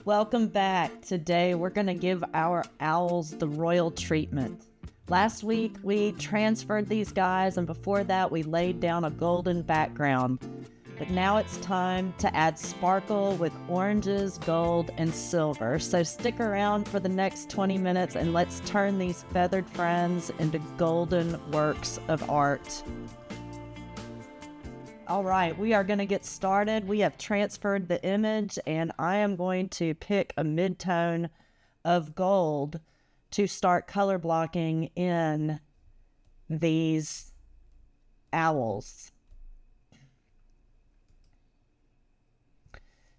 Welcome back. Today we're going to give our owls the royal treatment. Last week we transferred these guys, and before that we laid down a golden background. But now it's time to add sparkle with oranges, gold, and silver. So stick around for the next 20 minutes and let's turn these feathered friends into golden works of art. All right, we are going to get started. We have transferred the image, and I am going to pick a mid-tone of gold to start color blocking in these owls.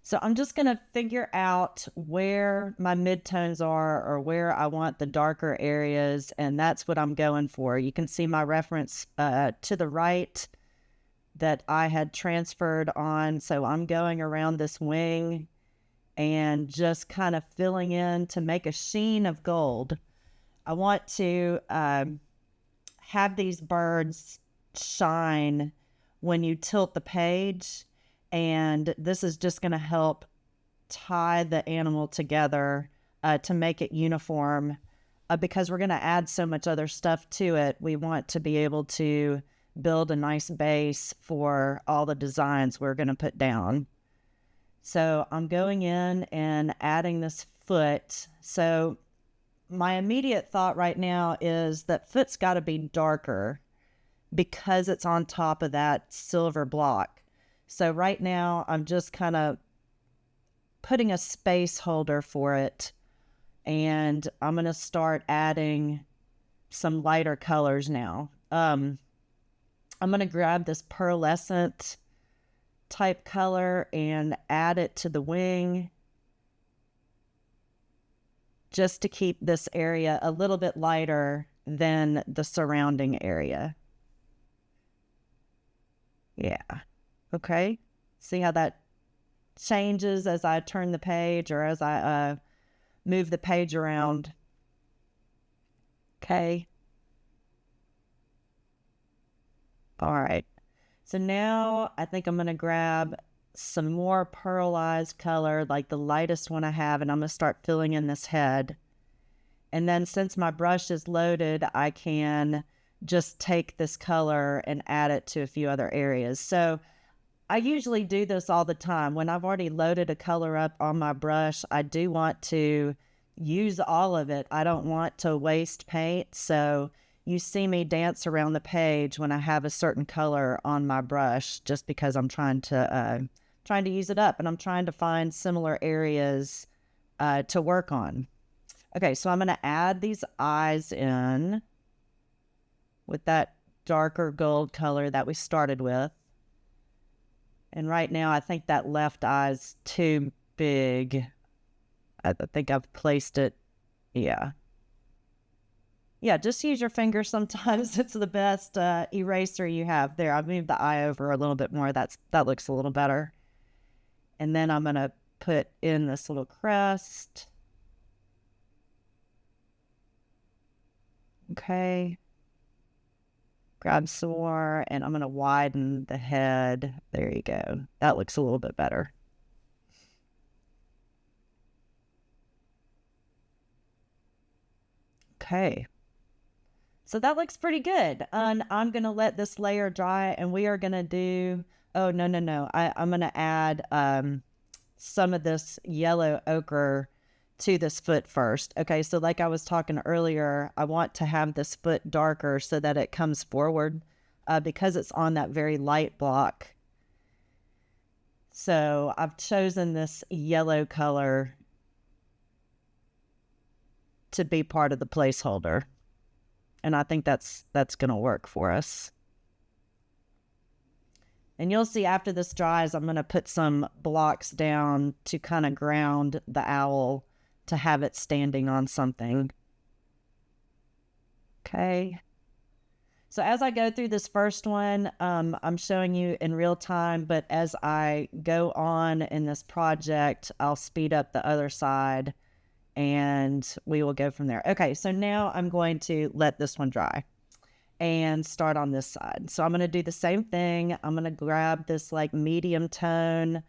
So I'm just going to figure out where my midtones are or where I want the darker areas, and that's what I'm going for. You can see my reference to the right that I had transferred on. So I'm going around this wing and just kind of filling in to make a sheen of gold. I want to have these birds shine when you tilt the page, and this is just going to help tie the animal together to make it uniform because we're going to add so much other stuff to it. We want to be able to build a nice base for all the designs we're going to put down. So I'm going in and adding this foot. So my immediate thought right now is that foot's got to be darker because it's on top of that silver block. So right now I'm just kind of putting a space holder for it, and I'm going to start adding some lighter colors now. I'm going to grab this pearlescent type color and add it to the wing just to keep this area a little bit lighter than the surrounding area. Yeah. Okay. See how that changes as I turn the page or as I move the page around. Okay. All right, so now I think I'm going to grab some more pearlized color, like the lightest one I have, and I'm going to start filling in this head. And then since my brush is loaded, I can just take this color and add it to a few other areas. So I usually do this all the time. When I've already loaded a color up on my brush, I do want to use all of it. I don't want to waste paint, so you see me dance around the page when I have a certain color on my brush, just because I'm trying to use it up, and I'm trying to find similar areas to work on. Okay, so I'm going to add these eyes in with that darker gold color that we started with. And right now I think that left eye's too big. I think I've placed it, yeah. Yeah, just use your finger sometimes. It's the best eraser you have. There, I've moved the eye over a little bit more. That looks a little better. And then I'm going to put in this little crest. Okay. Grab some more, and I'm going to widen the head. There you go. That looks a little bit better. Okay. So that looks pretty good. And I'm going to let this layer dry, and we are going to do, oh, no. I'm going to add some of this yellow ochre to this foot first. Okay, so like I was talking earlier, I want to have this foot darker so that it comes forward because it's on that very light block. So I've chosen this yellow color to be part of the placeholder. And I think that's going to work for us. And you'll see after this dries, I'm going to put some blocks down to kind of ground the owl to have it standing on something. Okay. So as I go through this first one, I'm showing you in real time, but as I go on in this project, I'll speed up the other side and we will go from there. Okay, so now I'm going to let this one dry and start on this side. So I'm going to do the same thing. I'm going to grab this like medium tone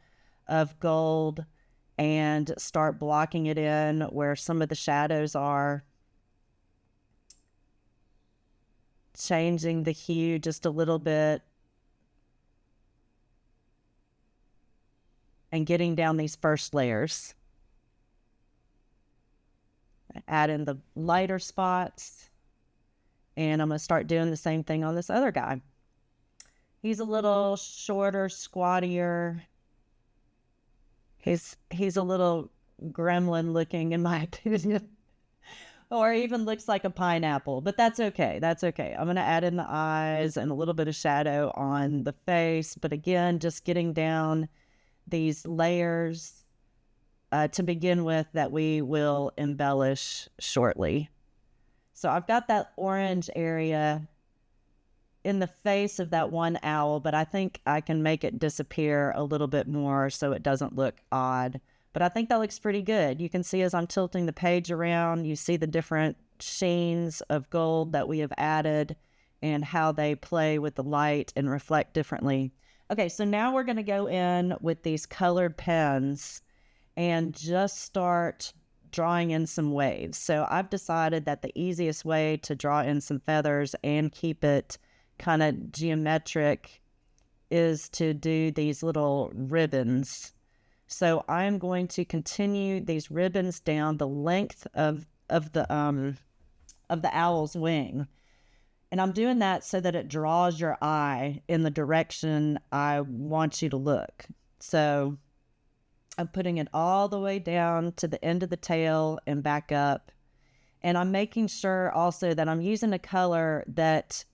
of gold and start blocking it in where some of the shadows are. Changing the hue just a little bit. And getting down these first layers. Add in the lighter spots. And I'm going to start doing the same thing on this other guy. He's a little shorter, squattier. He's a little gremlin looking, in my opinion. Or even looks like a pineapple, but that's okay. That's okay. I'm going to add in the eyes and a little bit of shadow on the face. But again, just getting down these layers to begin with that we will embellish shortly. So I've got that orange area in the face of that one owl, but I think I can make it disappear a little bit more so it doesn't look odd. But I think that looks pretty good. You can see as I'm tilting the page around, you see the different sheens of gold that we have added and how they play with the light and reflect differently. Okay, so now we're going to go in with these colored pens and just start drawing in some waves. So I've decided that the easiest way to draw in some feathers and keep it kind of geometric is to do these little ribbons. So I'm going to continue these ribbons down the length of the owl's wing. And I'm doing that so that it draws your eye in the direction I want you to look. So I'm putting it all the way down to the end of the tail and back up. And I'm making sure also that I'm using a color that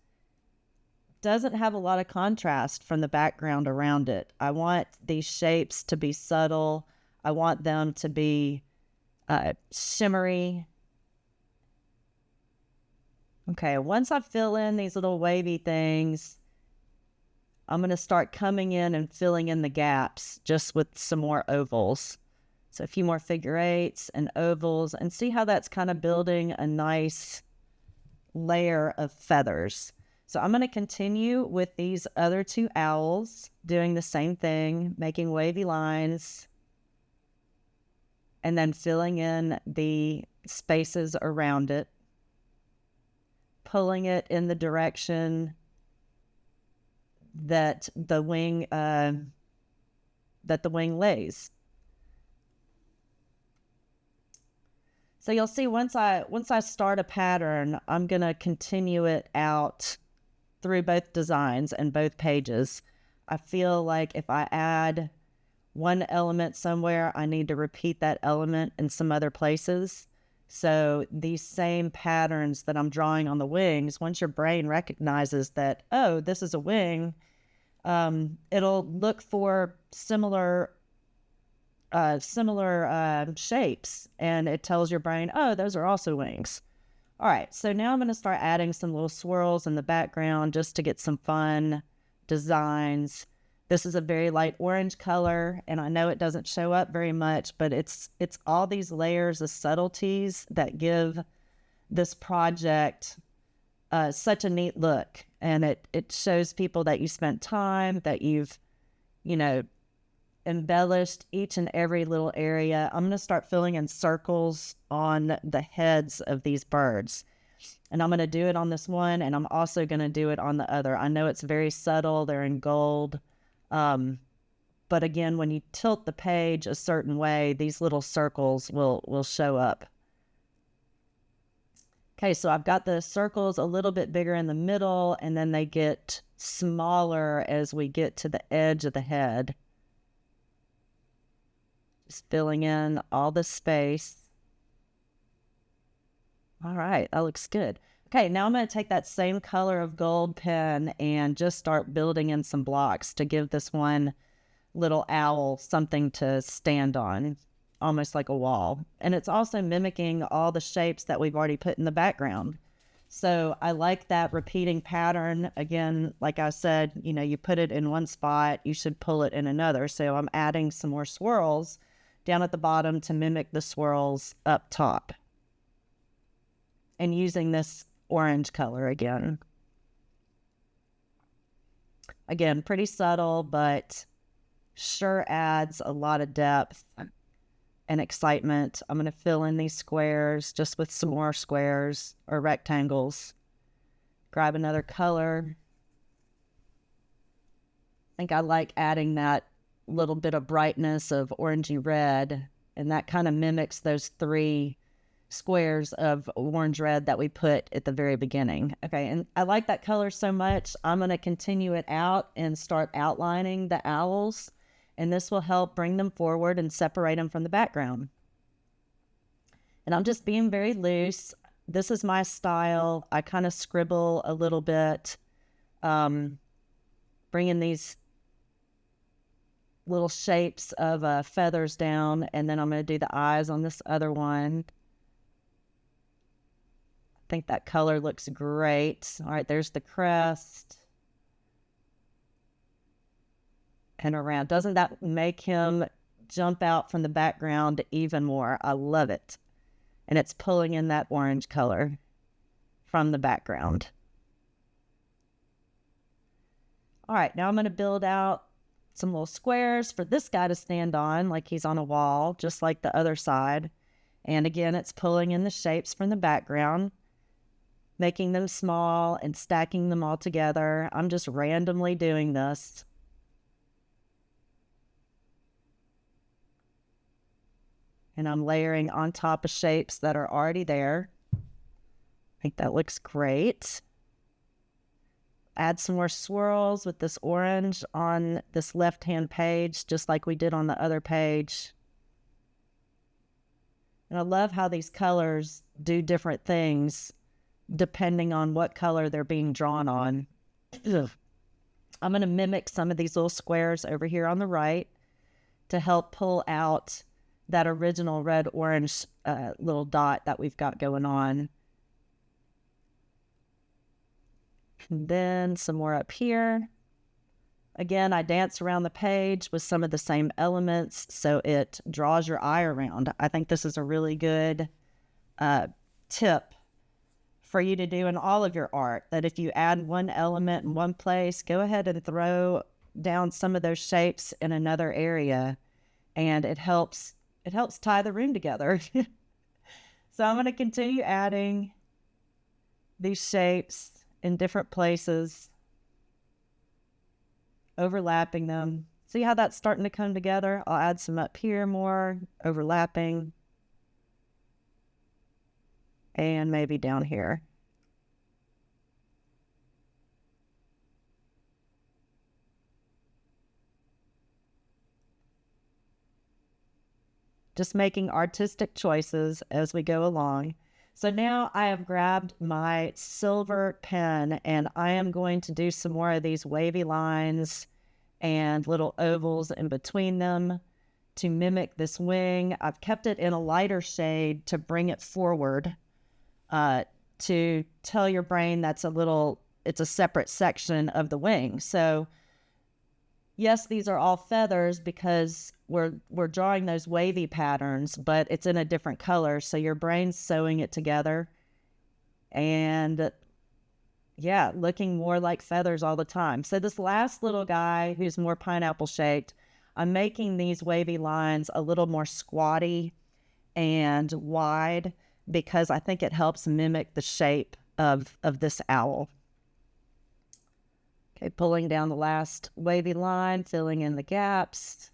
doesn't have a lot of contrast from the background around it. I want these shapes to be subtle. I want them to be shimmery. Okay, once I fill in these little wavy things, I'm going to start coming in and filling in the gaps just with some more ovals. So a few more figure eights and ovals, and see how that's kind of building a nice layer of feathers. So I'm going to continue with these other two owls, doing the same thing, making wavy lines, and then filling in the spaces around it, pulling it in the direction that the wing lays. So you'll see once I start a pattern, I'm going to continue it out through both designs and both pages. I feel like if I add one element somewhere, I need to repeat that element in some other places. So these same patterns that I'm drawing on the wings, once your brain recognizes that, oh, this is a wing, it'll look for similar shapes, and it tells your brain, oh, those are also wings. All right, so now I'm going to start adding some little swirls in the background just to get some fun designs. This is a very light orange color, and I know it doesn't show up very much, but it's all these layers of subtleties that give this project such a neat look. And it shows people that you spent time, that you've, embellished each and every little area. I'm going to start filling in circles on the heads of these birds. And I'm going to do it on this one, and I'm also going to do it on the other. I know it's very subtle. They're in gold. But again, when you tilt the page a certain way, these little circles will show up. Okay, so I've got the circles a little bit bigger in the middle, and then they get smaller as we get to the edge of the head. Just filling in all the space. All right, that looks good. Okay, now I'm going to take that same color of gold pen and just start building in some blocks to give this one little owl something to stand on, almost like a wall. And it's also mimicking all the shapes that we've already put in the background. So I like that repeating pattern. Again, like I said, you put it in one spot, you should pull it in another. So I'm adding some more swirls down at the bottom to mimic the swirls up top. And using this orange color again. Again, pretty subtle, but sure adds a lot of depth and excitement. I'm going to fill in these squares just with some more squares or rectangles. Grab another color. I think I like adding that little bit of brightness of orangey red, and that kind of mimics those 3 squares of orange red that we put at the very beginning. Okay, and I like that color so much, I'm going to continue it out and start outlining the owls, and this will help bring them forward and separate them from the background. And I'm just being very loose. This is my style. I kind of scribble a little bit, bringing these little shapes of feathers down, and then I'm going to do the eyes on this other one. I think that color looks great. All right, there's the crest. And around. Doesn't that make him jump out from the background even more? I love it. And it's pulling in that orange color from the background. All right, now I'm going to build out some little squares for this guy to stand on like he's on a wall, just like the other side. And again, it's pulling in the shapes from the background, making them small and stacking them all together. I'm just randomly doing this. And I'm layering on top of shapes that are already there. I think that looks great. Add some more swirls with this orange on this left-hand page, just like we did on the other page. And I love how these colors do different things depending on what color they're being drawn on. I'm going to mimic some of these little squares over here on the right to help pull out that original red-orange little dot that we've got going on. And then some more up here. Again, I dance around the page with some of the same elements so it draws your eye around. I think this is a really good tip for you to do in all of your art, that if you add one element in one place, go ahead and throw down some of those shapes in another area, and it helps tie the room together. So I'm going to continue adding these shapes in different places, overlapping them. See how that's starting to come together? I'll add some up here more, overlapping, and maybe down here. Just making artistic choices as we go along. So now I have grabbed my silver pen, and I am going to do some more of these wavy lines and little ovals in between them to mimic this wing. I've kept it in a lighter shade to bring it forward, to tell your brain it's a separate section of the wing. So yes, these are all feathers because we're drawing those wavy patterns, but it's in a different color. So your brain's sewing it together and yeah, looking more like feathers all the time. So this last little guy who's more pineapple shaped, I'm making these wavy lines a little more squatty and wide because I think it helps mimic the shape of this owl. Okay, pulling down the last wavy line, filling in the gaps.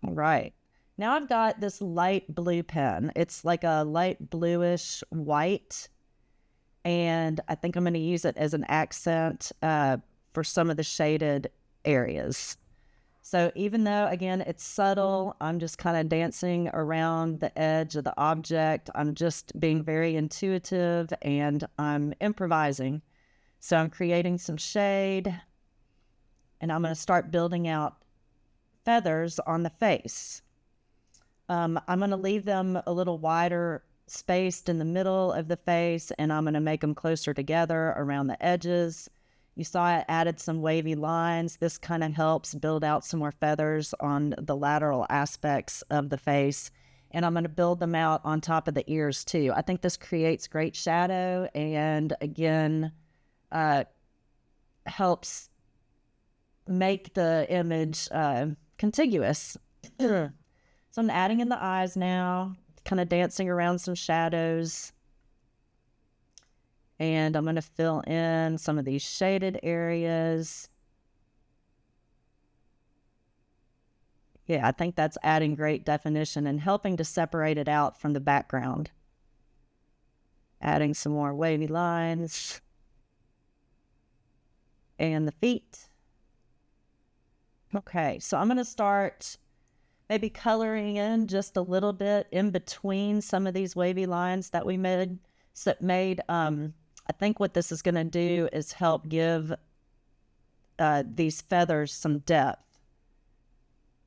All right. Now I've got this light blue pen. It's like a light bluish white, and I think I'm going to use it as an accent for some of the shaded areas. So even though, again, it's subtle, I'm just kind of dancing around the edge of the object. I'm just being very intuitive, and I'm improvising. So I'm creating some shade, and I'm going to start building out feathers on the face. I'm going to leave them a little wider spaced in the middle of the face, and I'm going to make them closer together around the edges. You saw I added some wavy lines. This kind of helps build out some more feathers on the lateral aspects of the face. And I'm going to build them out on top of the ears too. I think this creates great shadow and again, helps make the image contiguous. So I'm adding in the eyes now, kind of dancing around some shadows. And I'm going to fill in some of these shaded areas. Yeah, I think that's adding great definition and helping to separate it out from the background. Adding some more wavy lines. And the feet. Okay, so I'm going to start maybe coloring in just a little bit in between some of these wavy lines that we made. I think what this is going to do is help give these feathers some depth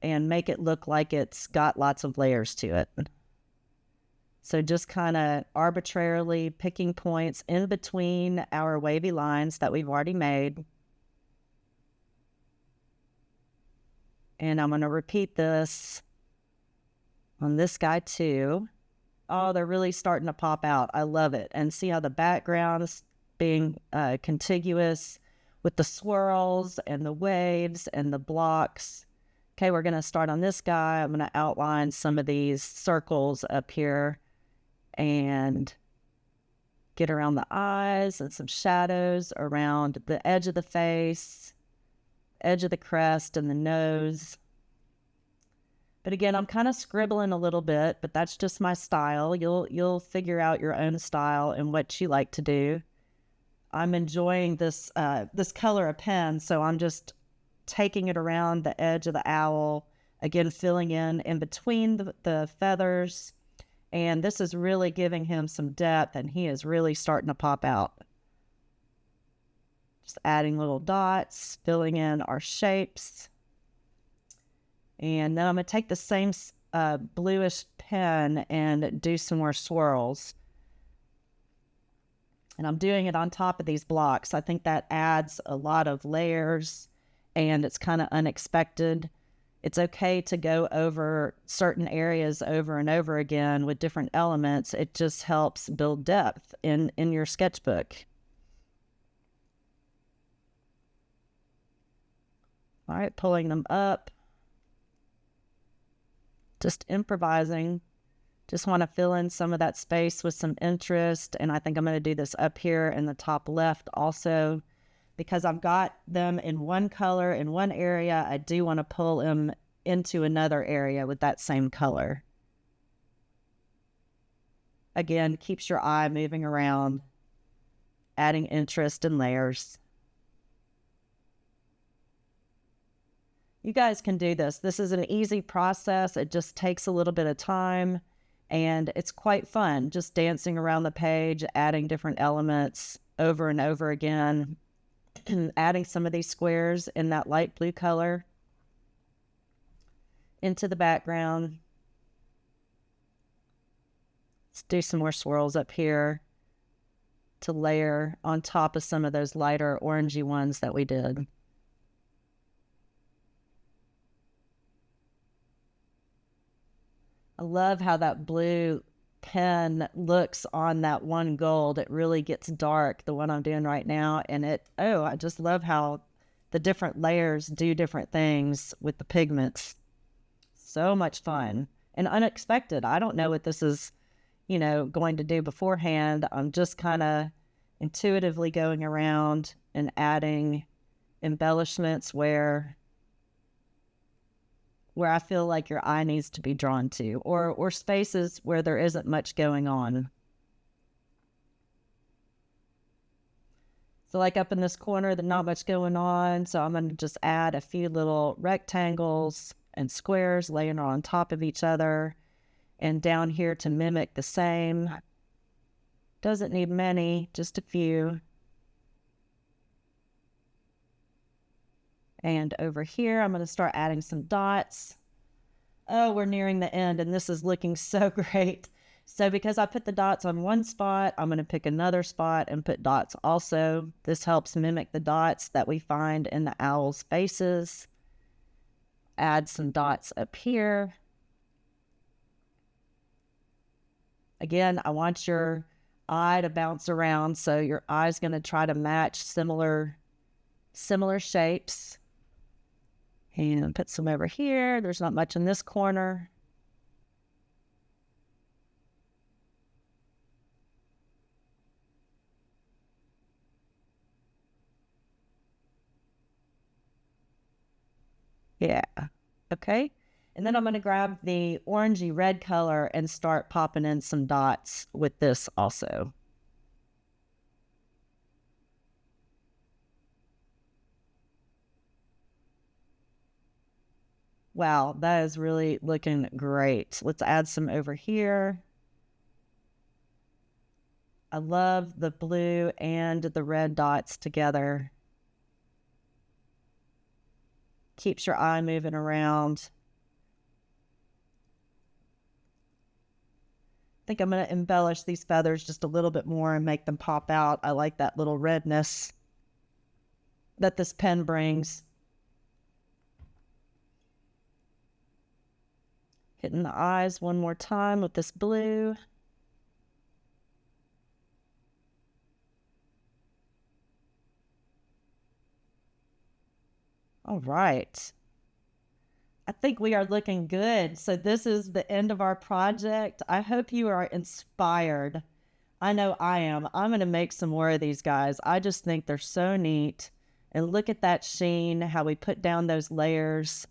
and make it look like it's got lots of layers to it. So just kind of arbitrarily picking points in between our wavy lines that we've already made. And I'm going to repeat this on this guy too. Oh, they're really starting to pop out. I love it. And see how the background is being contiguous with the swirls and the waves and the blocks. Okay, we're going to start on this guy. I'm going to outline some of these circles up here and get around the eyes and some shadows around the edge of the face, edge of the crest and the nose. But again, I'm kind of scribbling a little bit, but that's just my style. You'll figure out your own style and what you like to do. I'm enjoying this color of pen, so I'm just taking it around the edge of the owl, again filling in between the feathers, and this is really giving him some depth, and he is really starting to pop out. Just adding little dots, filling in our shapes. And then I'm going to take the same bluish pen and do some more swirls. And I'm doing it on top of these blocks. I think that adds a lot of layers and it's kind of unexpected. It's okay to go over certain areas over and over again with different elements. It just helps build depth in your sketchbook. All right, pulling them up. Just improvising. Just want to fill in some of that space with some interest. And I think I'm going to do this up here in the top left also. Because I've got them in one color in one area, I do want to pull them into another area with that same color. Again, keeps your eye moving around, adding interest and layers. You guys can do this. This is an easy process. It just takes a little bit of time and it's quite fun. Just dancing around the page, adding different elements over and over again, adding some of these squares in that light blue color into the background. Let's do some more swirls up here to layer on top of some of those lighter orangey ones that we did. I love how that blue pen looks on that one gold. It really gets dark, the one I'm doing right now. And I just love how the different layers do different things with the pigments. So much fun and unexpected. I don't know what this is, going to do beforehand. I'm just kind of intuitively going around and adding embellishments where I feel like your eye needs to be drawn to, or spaces where there isn't much going on. So like up in this corner, there's not much going on. So I'm going to just add a few little rectangles and squares laying on top of each other. And down here to mimic the same. Doesn't need many, just a few. And over here, I'm going to start adding some dots. Oh, we're nearing the end, and this is looking so great. So because I put the dots on one spot, I'm going to pick another spot and put dots also. This helps mimic the dots that we find in the owl's faces. Add some dots up here. Again, I want your eye to bounce around, so your eye's going to try to match similar shapes. And put some over here. There's not much in this corner. Yeah. Okay. And then I'm going to grab the orangey red color and start popping in some dots with this also. Wow, that is really looking great. Let's add some over here. I love the blue and the red dots together. Keeps your eye moving around. I think I'm going to embellish these feathers just a little bit more and make them pop out. I like that little redness that this pen brings. Hitting the eyes one more time with this blue. All right. I think we are looking good. So this is the end of our project. I hope you are inspired. I know I am. I'm going to make some more of these guys. I just think they're so neat. And look at that sheen, how we put down those layers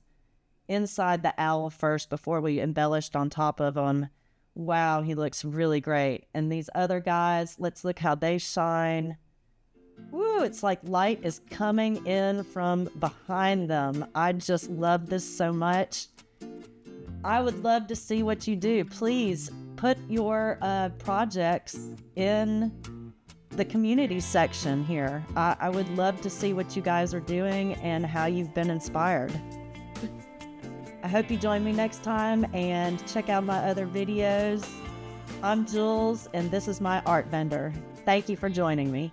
inside the owl first before we embellished on top of them. Wow, he looks really great. And these other guys, let's look how they shine. Woo, it's like light is coming in from behind them. I just love this so much. I would love to see what you do. Please put your projects in the community section here. I would love to see what you guys are doing and how you've been inspired. I hope you join me next time and check out my other videos. I'm Jules, and this is my art vendor. Thank you for joining me.